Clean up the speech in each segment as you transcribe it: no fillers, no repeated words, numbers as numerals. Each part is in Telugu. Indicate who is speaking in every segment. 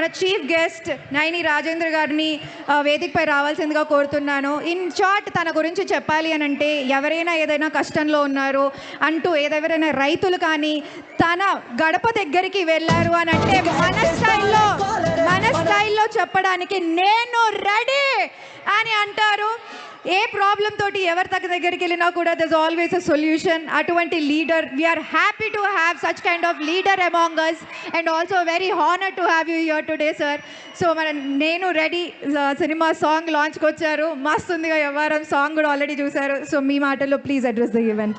Speaker 1: మన చీఫ్ గెస్ట్ నైని రాజేంద్ర గారిని వేదికపై రావాల్సిందిగా కోరుతున్నాను. ఇన్ షార్ట్ తన గురించి చెప్పాలి అని అంటే, ఎవరైనా ఏదైనా కష్టంలో ఉన్నారు అంటూ ఎవరైనా రైతులు కానీ తన గడప దగ్గరికి వెళ్ళారు అని అంటే మన స్టైల్లో చెప్పడానికి నేను రెడీ అని అంటారు. ఏ ప్రాబ్లం తోటి ఎవరి దగ్గరికి వెళ్ళినా కూడా there's always a solution. అటువంటి leader, we are happy to have such kind of leader among us and also very honored to have you here today, sir. So మన నేను రెడీ సినిమా సాంగ్ లాంచ్కి వచ్చారు. మస్తు ఉందిగా వ్యవహారం, సాంగ్ కూడా ఆల్రెడీ చూశారు. సో మీ మాటల్లో ప్లీజ్ అడ్రస్ ద ఈవెంట్.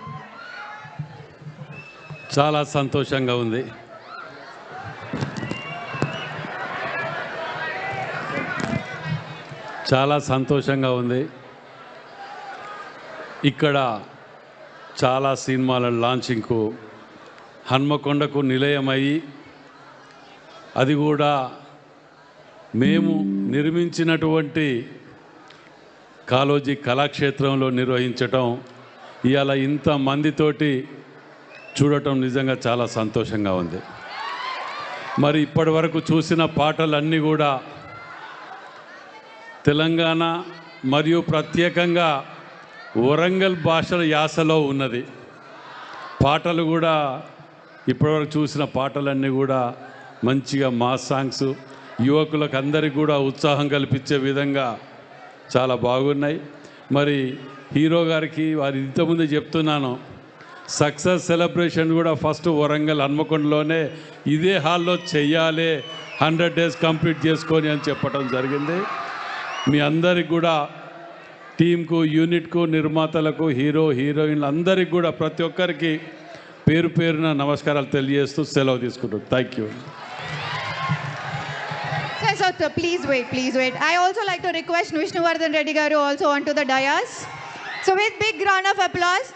Speaker 2: చాలా సంతోషంగా ఉంది. చాలా సంతోషంగా ఉంది. ఇక్కడ చాలా సినిమాల లాంచింగ్కు హన్మకొండకు నిలయమయ్యి, అది కూడా మేము నిర్మించినటువంటి కాళోజీ కళాక్షేత్రంలో నిర్వహించటం, ఇవాళ ఇంతమందితోటి చూడటం నిజంగా చాలా సంతోషంగా ఉంది. మరి ఇప్పటి వరకు చూసిన పాటలన్నీ కూడా తెలంగాణ మరియు ప్రత్యేకంగా వరంగల్ భాషల యాసలో ఉన్నది. పాటలు కూడా ఇప్పటివరకు చూసిన పాటలన్నీ కూడా మంచిగా మాస్ సాంగ్స్, యువకులకు అందరికీ కూడా ఉత్సాహం కల్పించే విధంగా చాలా బాగున్నాయి. మరి హీరో గారికి వారి ఇంతకుముందు చెప్తున్నాను, సక్సెస్ సెలబ్రేషన్ కూడా ఫస్ట్ వరంగల్ హన్మకొండలోనే ఇదే హాల్లో చెయ్యాలి, 100 days కంప్లీట్ చేసుకొని అని చెప్పడం జరిగింది. మీ అందరికి కూడా, టీంకు, యూనిట్కు, నిర్మాతలకు, హీరోయిన్లు అందరికి కూడా ప్రతి ఒక్కరికి పేరు పేరున నమస్కారాలు తెలియజేస్తూ సెలవు తీసుకుంటాం. Thank you.
Speaker 1: Sir, please wait. I also like to request Vishnuvardhan Reddy garu also onto the dais. So with big round of applause.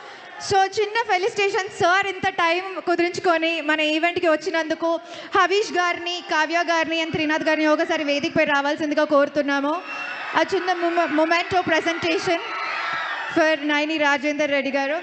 Speaker 1: So చిన్న ఫెలిసిటేషన్ సార్, ఇంత టైం కుదిరించుకొని మన ఈవెంట్కి వచ్చినందుకు హవీష్ గారిని, కావ్య గారిని అండ్ త్రినాథ్ గారిని ఒకసారి వేదికపై రావాల్సిందిగా కోరుతున్నాము. ఆ చిన్న memento presentation for Naini Rajender Reddy గారు.